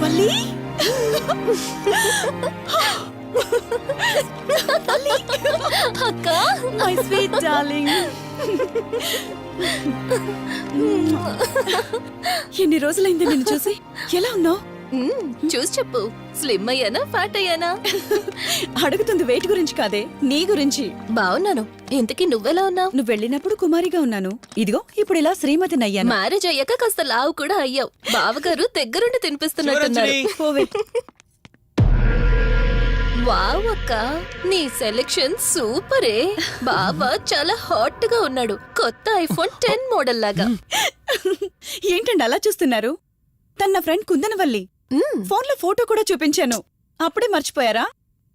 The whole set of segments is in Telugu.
వల్లి అక్క, మై స్వీట్ డార్లింగ్. ఎన్ని రోజులైంది నిన్ను చూసి. ఎలా ఉన్నావు? చూసి చెప్పు. స్లిమ్ అయ్యానా, ఫ్యాట్ అయ్యానా? అడుగుతుంది వెయిట్ గురించి కాదే, నీ గురించి. బాగున్నాను. ఇంతకీ నువ్వెలా ఉన్నావు? నువ్వు వెళ్ళినప్పుడు కుమారిగా ఉన్నాను, ఇదిగో ఇప్పుడు ఇలా శ్రీమతిని అయ్యాను. మ్యారేజ్ అయ్యాక కాస్త లావు కూడా అయ్యావు. బావగారు దగ్గరుండి తినిపిస్తున్నట్టున్నారు. పోవే. వావ్ అక్క, నీ సెలెక్షన్ సూపరే. బావ చాలా హాట్ గా ఉన్నాడు, కొత్త ఐఫోన్ 10 మోడల్ లాగా. ఏంటండి అలా చూస్తున్నారు? తన నా ఫ్రెండ్ కుందనవల్లి. ఫోన్ లో ఫోటో కూడా చూపించాను, అప్పుడే మర్చిపోయారా?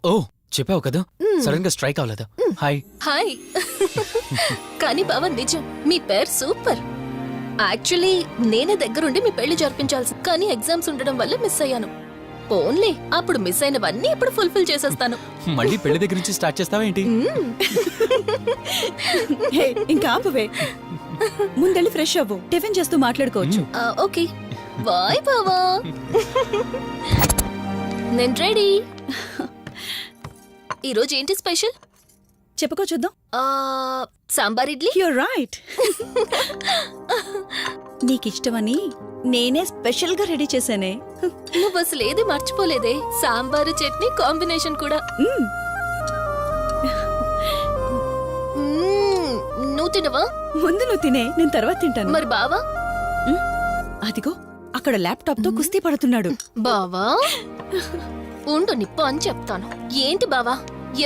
ఓ చెప్పావు కదా, సడన్ గా స్ట్రైక్ అవ్వలేదు. Hi hi. కానీ బావ నిజం, మీ పేరు సూపర్. యాక్చువల్లీ నేనే దగ్గరుండి మీ పెళ్లి జరిపించాల్సి, కానీ ఎగ్జామ్స్ ఉండడం వల్ల మిస్ అయ్యాను. ఓన్లీ అప్పుడు మిస్ అయినవన్నీ ఇప్పుడు ఫుల్ఫిల్ చేసేస్తాను. మళ్ళీ పెళ్లి దగ్గర నుంచి స్టార్ట్ చేస్తావా ఏంటి? హే, ఇంకా ఆపువే. ముందెళ్ళి ఫ్రెష్ అవ్వు, టిఫిన్ చేస్తూ మాట్లాడుకోవచ్చు. ఓకే బాయ్ బావా. నేను రెడీ. ఈరోజు ఏంటి స్పెషల్? చెప్పుకో చూద్దాం. సాంబార్ ఇడ్లీ. You're right. నీకిష్టమని నేనే స్పెషల్ గా రెడీ చేశానే. నువ్వు అసలు ఏది మర్చిపోలేదే, సాంబారు చట్నీ కాంబినేషన్ కూడా. నువ్వు తినవా? ముందు నువ్వు తినే, నేను తర్వాత తింటాను. మరి బావా? అదిగో అక్కడ ల్యాప్టాప్ తో కుస్తీ పడుతున్నాడు. బావా ఉండు, నిప్పు అని చెప్తాను. ఏంటి బావా,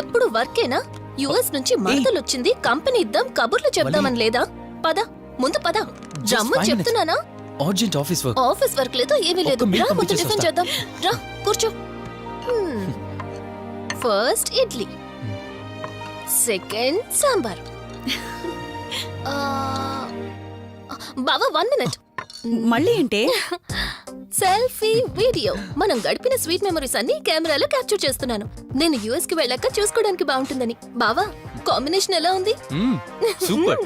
ఎప్పుడు వర్కేనా? యుఎస్ నుంచి మరదలొచ్చింది, కంపెనీ ఇద్దాం, కబుర్లు చెప్దామని లేదా? పద ముందు పద. రమ్ము చెప్తున్నానా? Urgent office work. Office work లేదు, ఏమీ లేదు. రా ముందు టిఫిన్ చేద్దాం. రా కూర్చో. First idli, second sambar. బావా 1 మినిట్. మళ్ళీ అంటే? Selfie video. మనం గడిపిన స్వీట్ మెమరీస్ అన్ని కెమెరాలో క్యాప్చర్ చేస్తున్నాను. నేను యుఎస్ కి వెళ్ళాక చూసుకోవడానికి బాగుంటుందని. బావా కాంబినేషన్ ఎలా ఉంది? సూపర్,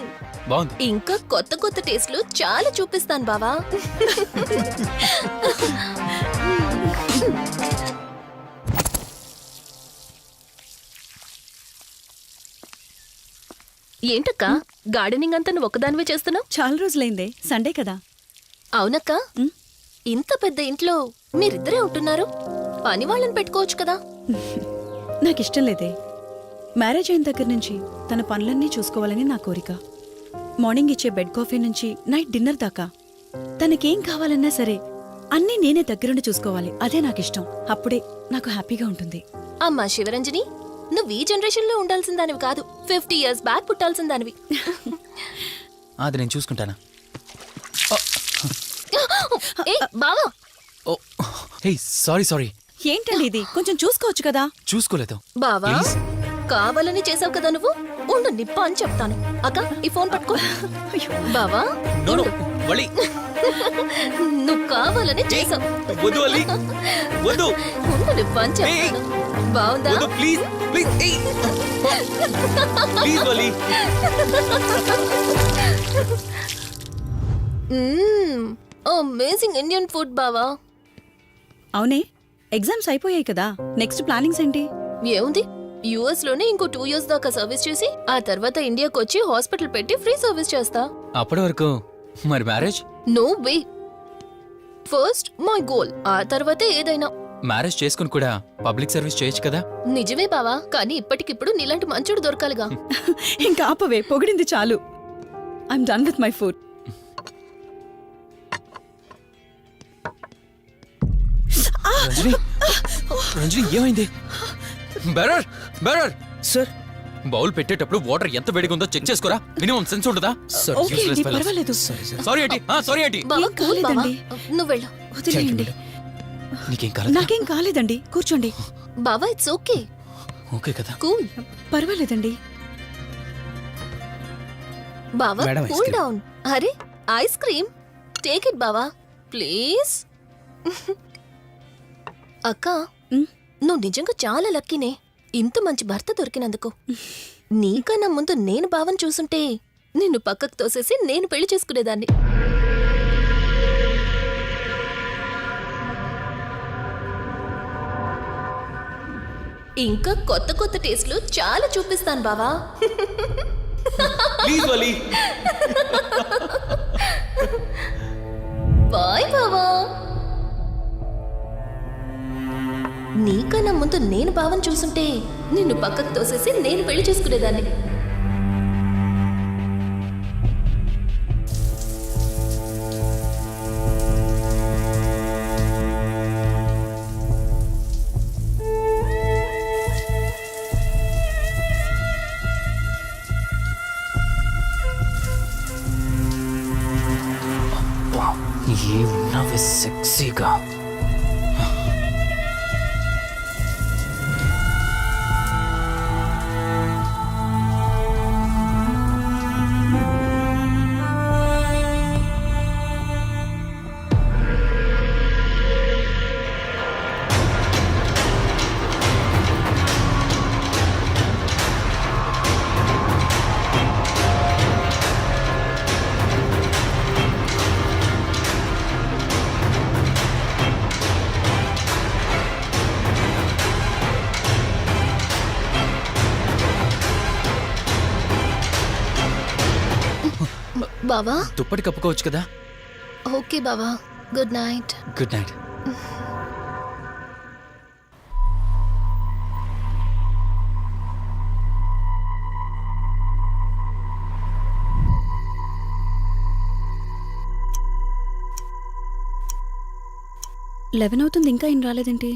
బాగుంది. ఇంకా కొత్త కొత్త టేస్ట్లు చాలా చూపిస్తాను బావా. ఏంటక్క, గార్డెనింగ్ అంతా నువ్వు ఒక్కదానివే చేస్తున్నావు? చాలా రోజులైందే, సండే కదా. అవునక్క, ఇంత పెద్ద ఇంట్లో మీరిద్దరే ఉంటున్నారు, పని వాళ్ళని పెట్టుకోవచ్చు కదా. నాకిష్టం లేదే. మ్యారేజ్ అయిన దగ్గర నుంచి తన పనులన్నీ చూసుకోవాలని నా కోరిక. మార్నింగ్ ఇచ్చే బెడ్ కాఫీ నుంచి నైట్ డిన్నర్ దాకా తనకేం కావాలన్నా సరే అన్నీ నేనే దగ్గరుండి చూసుకోవాలి. అదే నాకిష్టం. అప్పుడే నాకు హ్యాపీగా ఉంటుంది. అమ్మా శివరంజని, నువ్వు ఈ జనరేషన్ లో ఉండాల్సిన దానివి కాదు, 50 years బ్యాక్ పుట్టాల్సిన దానివి. అది నేను చూసుకుంటానా? బావా. Hey sorry sorry. ఏంటండి ఇది, కొంచెం చూసుకోవచ్చు కదా. చూసుకోలేదు బావా, కావాలని చేసావు కదా నువ్వు. ఉండు నిప్ప అని చెప్తాను. అక్క ఈ ఫోన్ పట్టుకో. బావా నువ్వు కావాలని చేసావు. ఉండు నిప్ప అని చెప్తాను. బావుందా? అమేజింగ్ ఇండియన్ ఫుడ్ బావా. అవునే, ఎగ్జామ్స్ అయిపోయాయి కదా, నెక్స్ట్ ప్లానింగ్స్ ఏంటి? ఏముంది, యుఎస్ లోనే ఇంకో 2 years దాకా సర్వీస్ చేసి ఆ తర్వాత ఇండియాకి వచ్చి హాస్పిటల్ పెట్టి ఫ్రీ సర్వీస్ చేస్తా. అప్పటి వరకు మరి marriage? No way. First my goal, ఆ తర్వాతే ఏదైనా. మ్యారేజ్ చేసుకుని కూడా పబ్లిక్ సర్వీస్ చేయొచ్చు కదా. నిజమే బావా, కానీ ఇప్పటికిప్పుడు నీలాంటి మంచోడు దొరకాలిగా. ఇంకా ఆపవే, పొగిడింది చాలు. I'm done with my food. Ranjani, Ranjani ఏమైంది? బెరర్ బెరర్ సార్, బౌల్ పెట్టేటప్పుడు వాటర్ ఎంత వేడిగా ఉందో చెక్ చేసుకోరా. మినిమం సెన్స్ ఉంటుందా? ఓకే అండి, పర్వాలేదు. సారీ ఏంటి, సారీ ఏంటి. బావా ఏం కూల్ బావా, కాలేదండి. నువ్వు వెళ్ళు. వదిలేయండి. నీకేం కాలేదు? నాకేం కాలేదండి, కూర్చోండి. బావా ఇట్స్ ఓకే. ఓకే కదా. కూల్. పర్వాలేదండి. బావా madam, ice cool cream. Down. అరే ఐస్ క్రీమ్, టేక్ ఇట్ బావా ప్లీజ్. అక్క, నువ్వు నిజంగా చాలా లక్కీనే, ఇంత మంచి భర్త దొరికినందుకు. నీకన్నా ముందు నేను బావని చూసుంటే నిన్ను పక్కకు తోసేసి నేను పెళ్లి చేసుకునేదాన్ని. ఇంకా కొత్త కొత్త టేస్ట్లు చాలా చూపిస్తాను బావా. Please Vali. బాయ్ బావా. నీకన్నా ముందు నేను బావని చూసుంటే నిన్ను పక్కకు తోసేసి నేను పెళ్లి చేసుకునేదాన్ని. ఏమున్నావే సెక్సీగా. బావా దుప్పటి కప్పుకోవచ్చు కదా. ఓకే బావా, good night. Good night. Eleven అవుతుంది, ఇంకా ఏం రాలేదేంటి?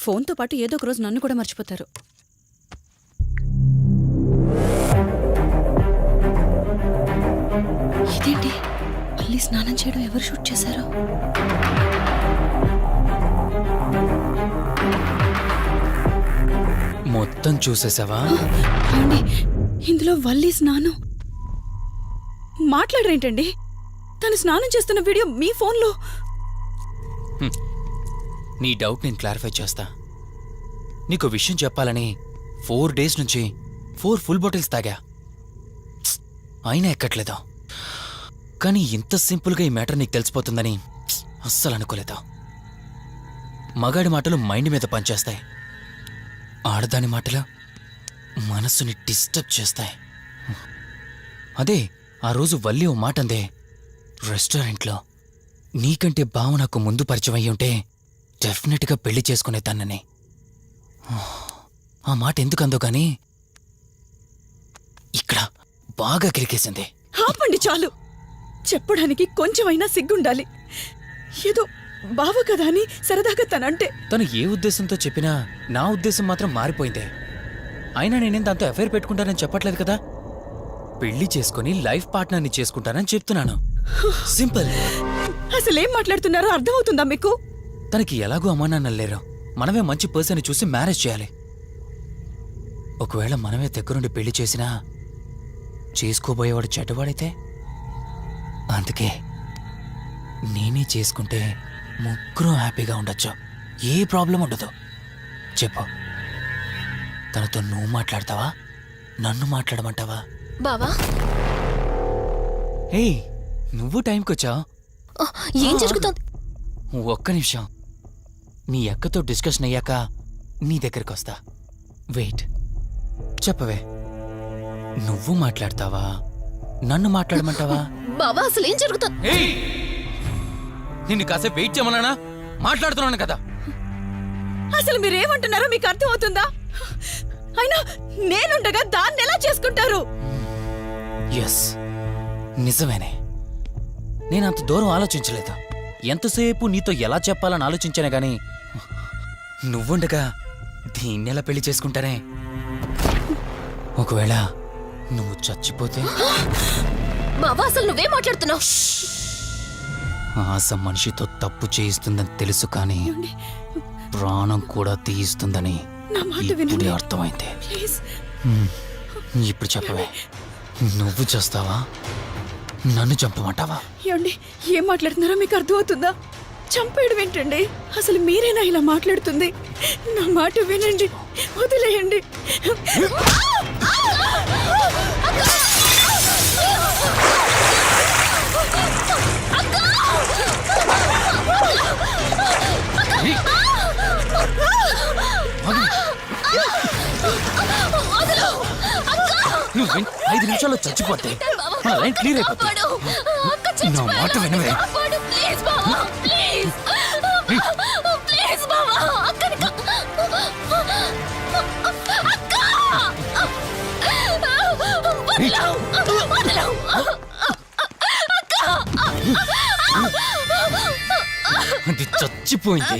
ఫోన్తో పాటు ఏదో ఒక రోజు నన్ను కూడా మర్చిపోతారు. ఇదేంటి, మళ్ళీ స్నానం చేయడం ఎవరు షూట్ చేశారు? మొత్తం చూసేసావా? ఏమండి, ఇందులో వల్లి స్నానం మాట్లాడరేంటండి? తను స్నానం చేస్తున్న వీడియో మీ ఫోన్లో. నీ డౌట్ నేను క్లారిఫై చేస్తా. నీకు విషయం చెప్పాలని 4 days నుంచి 4 full బాటిల్స్ తాగా, అయినా ఎక్కట్లేదు. కానీ ఇంత సింపుల్గా ఈ మ్యాటర్ నీకు తెలిసిపోతుందని అస్సలు అనుకోలేదు. మగాడి మాటలు మైండ్ మీద పనిచేస్తాయి, ఆడదాని మాటలు మనస్సుని డిస్టర్బ్ చేస్తాయి. అదే ఆ రోజు వల్లి ఓ మాట అందే రెస్టారెంట్లో, నీకంటే బావ నాకు ముందు పరిచయం అయ్యి ఉంటే డెఫినెట్గా పెళ్లి చేసుకునేదాన్నని. ఆ మాట ఎందుకు అందో కానీ ఇక్కడ బాగా కిరికేసింది. ఆపండి చాలు, చెప్పడానికి కొంచెమైనా సిగ్గుండాలి. ఏదో బావ కదా అని సరదాగా తనంటే. తను ఏ ఉద్దేశంతో చెప్పినా నా ఉద్దేశం మాత్రం మారిపోయిందే. అయినా నేనేం దాంతో అఫైర్ పెట్టుకుంటానని చెప్పట్లేదు కదా. పెళ్లి చేసుకుని లైఫ్ పార్ట్నర్ని చేసుకుంటానని చెప్తున్నాను. సింపుల్. అసలేం మాట్లాడుతున్నారో అర్థమవుతుందా మీకు? తనకి ఎలాగో అమ్మానాన్నలు లేరు, మనమే మంచి పర్సన్ చూసి మ్యారేజ్ చేయాలి. ఒకవేళ మనమే దగ్గరుండి పెళ్లి చేసినా చేసుకోబోయేవాడు చెడ్డవాడైతే, అందుకే నేనే చేసుకుంటే ముగ్గురం హ్యాపీగా ఉండొచ్చు, ఏ ప్రాబ్లం ఉండదు. చెప్పు, తనతో నువ్వు మాట్లాడతావా, నన్ను మాట్లాడమంటావా? బావా హే, నువ్వు టైంకొచ్చావు. ఏం జరుగుతుంది? ఒక్క నిమిషం, మీ అక్కతో డిస్కషన్ అయ్యాక నీ దగ్గరికి వస్తా. వెయిట్, చెప్పవే, నువ్వు మాట్లాడతావా, నన్ను మాట్లాడమంటావా? బావా అసలు ఏం జరుగుతుంది? నిన్ను కాసేపు వెయిట్ చేయమన్నానా? మాట్లాడుతున్నాను కదా. అసలు మీరేమంటున్నారో మీకు అర్థమవుతుందా? అయినా నేనుండగా దాన్ని ఎలా చేసుకుంటారు? ఎస్, నిజమేనే. నేనంత దూరం ఆలోచించలేదు. ఎంతసేపు నీతో ఎలా చెప్పాలని ఆలోచించానే గాని, నువ్వుండగా దీన్నెలా పెళ్లి చేసుకుంటానే? ఒకవేళ నువ్వు చచ్చిపోతే? బావా అసలు నువ్వేం మాట్లాడుతున్నావు? ఆశ మనిషితో తప్పు చేయిస్తుందని తెలుసు, కానీ ప్రాణం కూడా తీయిస్తుందని నా మాట ఇప్పుడే వినండి అర్థమైంది. ప్లీజ్. ఇప్పుడు చెప్పవే, నువ్వు చేస్తావా, నన్ను చంపమంటావా? ఏమండి, ఏం మాట్లాడుతున్నారో మీకు అర్థమవుతుందా? చంపేయడం ఏంటండి? అసలు మీరేనా ఇలా మాట్లాడుతుంది? నా మాట వినండి, వదిలేయండి. నువ్వు 5 నిమిషాల్లో చచ్చిపోతే మన లైన్ క్లియర్ అయిపోతుంది. నా మాట వినవే. అది చచ్చిపోయింది.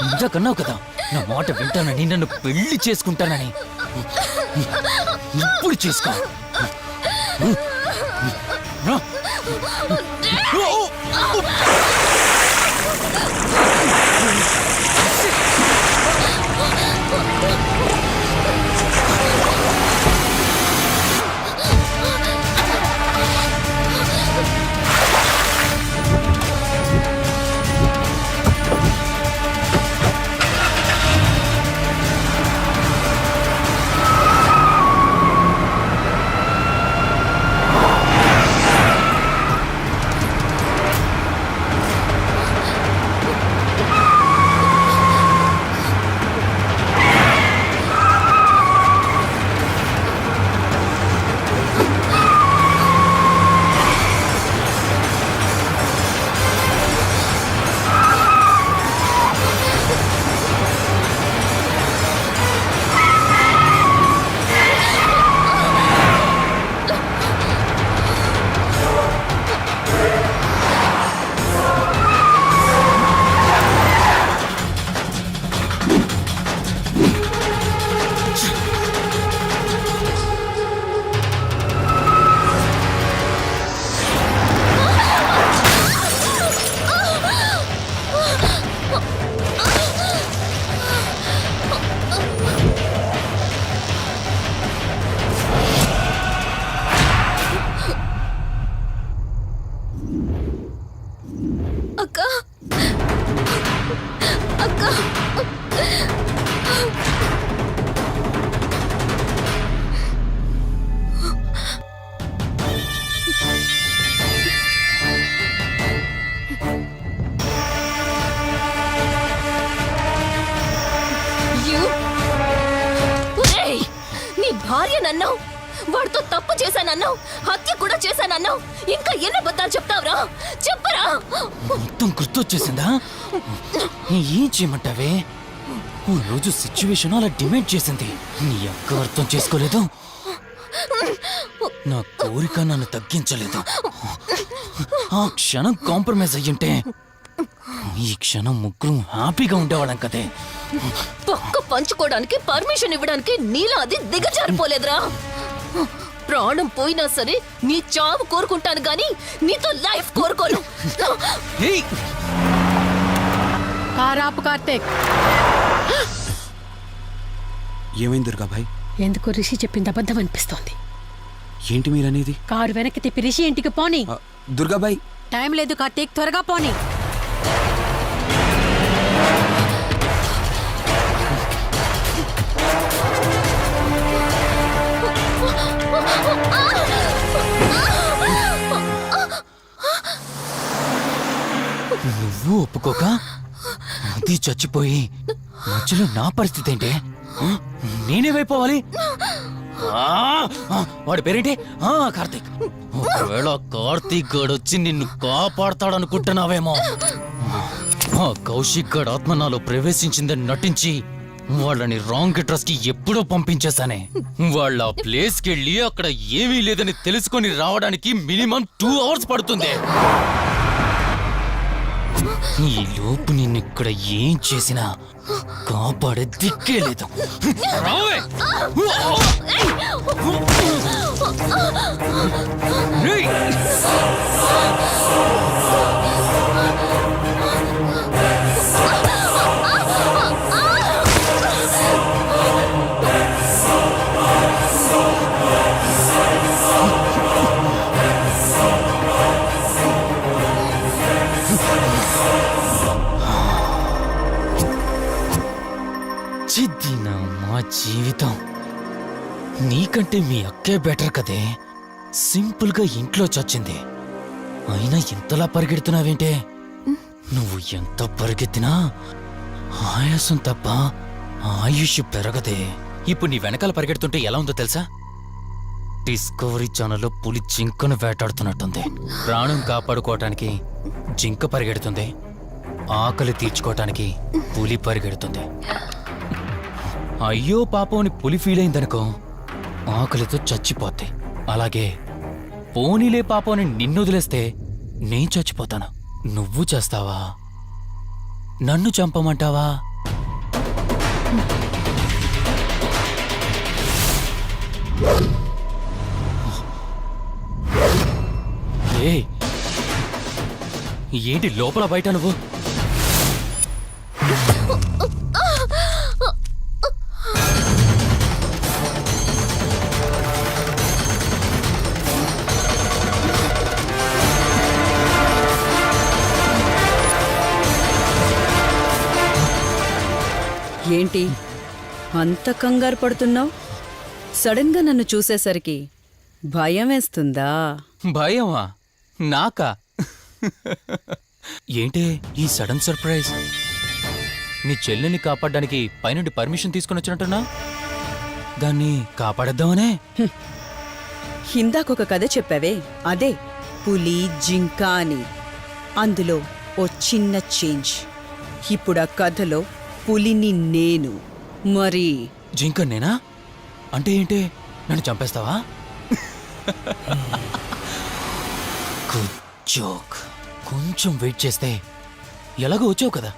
ఇందాకన్నావు కదా నా మాట వింటానని, నన్ను పెళ్లి చేసుకుంటానని. ఇప్పుడు చేసుకో. అక్క అక్క నీ భార్య నన్ను వాడితో తప్పు చేశానన్నావు, హత్య కూడా చేశానన్నావు. ఇంకా ఎన్ని అబద్ధాలు చెప్తావురా? చెప్పరా. మొత్తం గుర్తొచ్చేసిందా? ఏం చేయమంటావే? ఓ రోజు సిచ్యువేషన్ అలా డిమాండ్ చేసింది. నీ అక్క అర్థం చేసుకోలేదు. నా కోరిక నన్ను తగ్గించలేదు. ఆ క్షణం కాంప్రమైజ్ అయ్యుంటే ఈ క్షణం ముగ్గురు హ్యాపీగా ఉండేవాళ్ళం కదే. పక్క పంచుకోవడానికి పర్మిషన్ ఇవ్వడానికి నీలా అది దిగజారిపోలేదురా. ప్రాణం పోయినా సరే నీ చావు కోరుకుంటాను గాని నీతో లైఫ్ కోరుకోను. కారాపు కార్తీక్. ఏమైంది దుర్గాబాయ్? ఎందుకు రిషి చెప్పింది అబద్ధం అనిపిస్తోంది. ఏంటి మీరనేది? కారు వెనక్కి తిప్పి రిషి ఇంటికి పోని. దుర్గాబాయ్ టైం లేదు కార్తీక్, త్వరగా పోని. నువ్వు ఒప్పుకోక అది చచ్చిపోయి మధ్యలో నా పరిస్థితి ఏంటి? నేనేమైపోవాలి? వాడి పేరేంటి? కార్తీక్. ఒకవేళ కార్తీక్ గడు వచ్చి నిన్ను కాపాడతాడనుకుంటున్నావేమో. కౌశిక్ గడ్ ఆత్మ నాలో ప్రవేశించిందని నటించి వాళ్ళని రాంగ్ అడ్రస్ కి ఎప్పుడో పంపించేశానే. వాళ్ళ ప్లేస్ కి వెళ్ళి అక్కడ ఏమీ లేదని తెలుసుకొని రావడానికి మినిమం 2 hours పడుతుంది. ఈ లోపు నిన్నిక్కడ ఏం చేసినా కాపాడే దిక్కే లేదు. రావే! చిద్దిన మా జీవితం. నీకంటే మీ అక్కే బెటర్ కదే. సింపుల్గా ఇంట్లో చచ్చింది. అయినా ఇంతలా పరిగెడుతున్నావేంటే? నువ్వు ఎంత పరిగెత్తినా ఆయాసం తప్ప ఆయుష్ పెరగదే. ఇప్పుడు నీ వెనకాల పరిగెడుతుంటే ఎలా ఉందో తెలుసా? డిస్కవరీ ఛానల్లో పులి జింకను వేటాడుతున్నట్టుంది. ప్రాణం కాపాడుకోవటానికి జింక పరిగెడుతుంది, ఆకలి తీర్చుకోవటానికి పులి పరిగెడుతుంది. అయ్యో పాపం అని పులి ఫీల్ అయిందనుకో, ఆకలితో చచ్చిపోద్ది. అలాగే పోనీలే పాపం అని నిన్ను వదిలేస్తే నేను చచ్చిపోతాను. నువ్వు చేస్తావా? నన్ను చంపమంటావా? ఏయ్, ఏంటి లోపల బయట నువ్వు? ఏంటి అంత కంగారు పడుతున్నావు? సడన్ గా నన్ను చూసేసరికి భయం వేస్తుందా? భయమా? నాకా? ఏంటే ఈ సడన్ సర్ప్రైజ్? నీ చెల్లెని కాపాడడానికి పైనుండి పర్మిషన్ తీసుకుని వచ్చినట్టున్నా? దాన్ని కాపాడేద్దామనే? ఇందాకొక కథ చెప్పావే, అదే పులి జింక అని. అందులో ఓ చిన్న చేంజ్. ఇప్పుడు ఆ కథలో పులిని నేను. మరి జింక నేనా? అంటే ఏంటి? నన్ను చంపేస్తావా? Good joke. కొంచెం వెయిట్ చేస్తే ఎలాగో వచ్చావు కదా,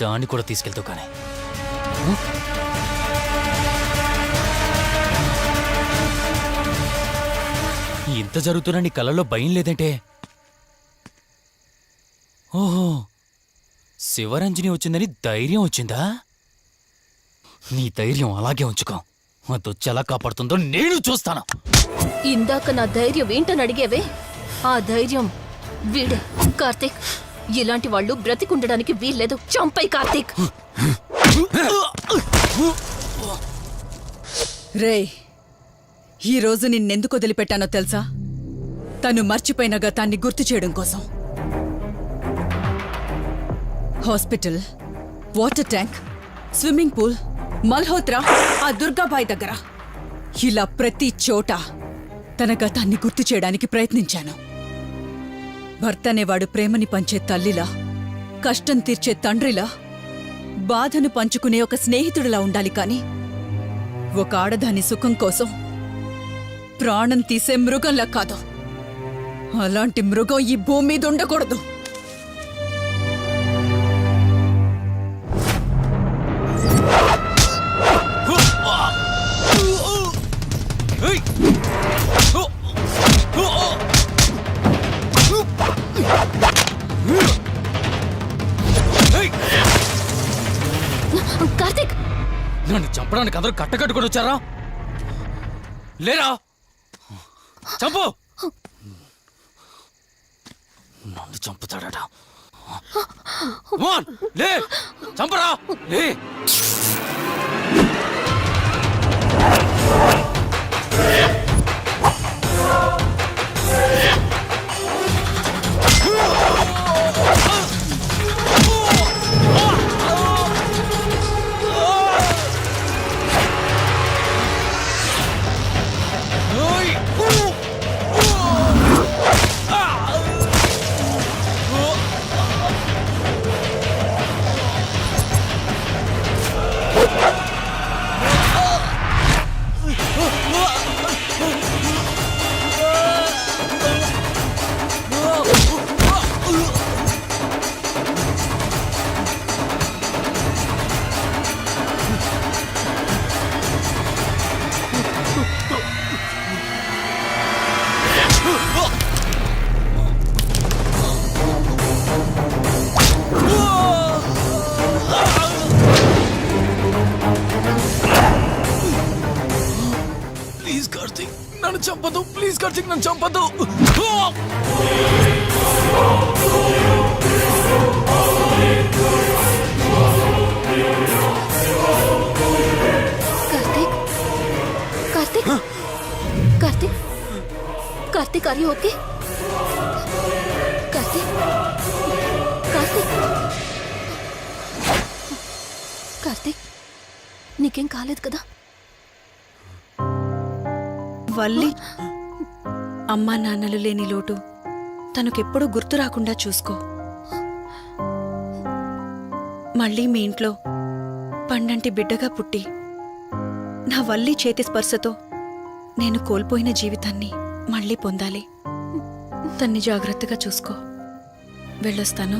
దాన్ని కూడా తీసుకెళ్తావు. కానీ ఇంత జరుగుతున్నా నీ కళ్ళల్లో భయం లేదంటే? ఓహో, శివరంజని వచ్చిందని ధైర్యం వచ్చిందా? నీ ధైర్యం అలాగే ఉంచుకో. అదొచ్చి ఎలా కాపాడుతుందో నేను చూస్తాను. ఇందాక నా ధైర్యం ఏంటని అడిగేవే, ఆ ధైర్యం వీడే. కార్తీక్, ఇలాంటి వాళ్ళు బ్రతికుండడానికి వీల్లేదు. చంపై కార్తీక్. రేయ్, ఈరోజు నిన్నెందుకు వదిలిపెట్టానో తెలుసా? తను మర్చిపోయిన గతాన్ని గుర్తు చేయడం కోసం. Hospital, water tank, swimming pool, Malhotra, ఆ దుర్గాబాయ్ దగ్గర, ఇలా ప్రతి చోట తన గతాన్ని గుర్తు చేయడానికి ప్రయత్నించాను. భర్త అనేవాడు ప్రేమని పంచే తల్లిలా, కష్టం తీర్చే తండ్రిలా, బాధను పంచుకునే ఒక స్నేహితుడిలా ఉండాలి. కాని ఒక ఆడదాని సుఖం కోసం ప్రాణం తీసే మృగంలా కాదు. అలాంటి మృగం ఈ భూమి మీద ఉండకూడదు. కార్తీక్, నన్ను చంపడానికి అందరూ కట్టకట్టుకొని వచ్చారా? లేరా? చంపు! నన్ను చంపుతాడట. లే, చంపరా! లే! ప్లీజ్ కార్తీక్, నన్ను చంపదు. ప్లీజ్ కార్తీక్, నన్ను చంపదు. Karthik are you okay? Karthik Karthik Karthik నీకేం కాలేదు కదా? వల్లి, అమ్మా నాన్నలు లేని లోటు తనకెప్పుడూ గుర్తు రాకుండా చూసుకో. మళ్ళీ మీ ఇంట్లో పండంటి బిడ్డగా పుట్టి నా వల్లి చేతి స్పర్శతో నేను కోల్పోయిన జీవితాన్ని మళ్ళీ పొందాలి. తన్ని జాగ్రత్తగా చూసుకో. వెళ్ళొస్తాను.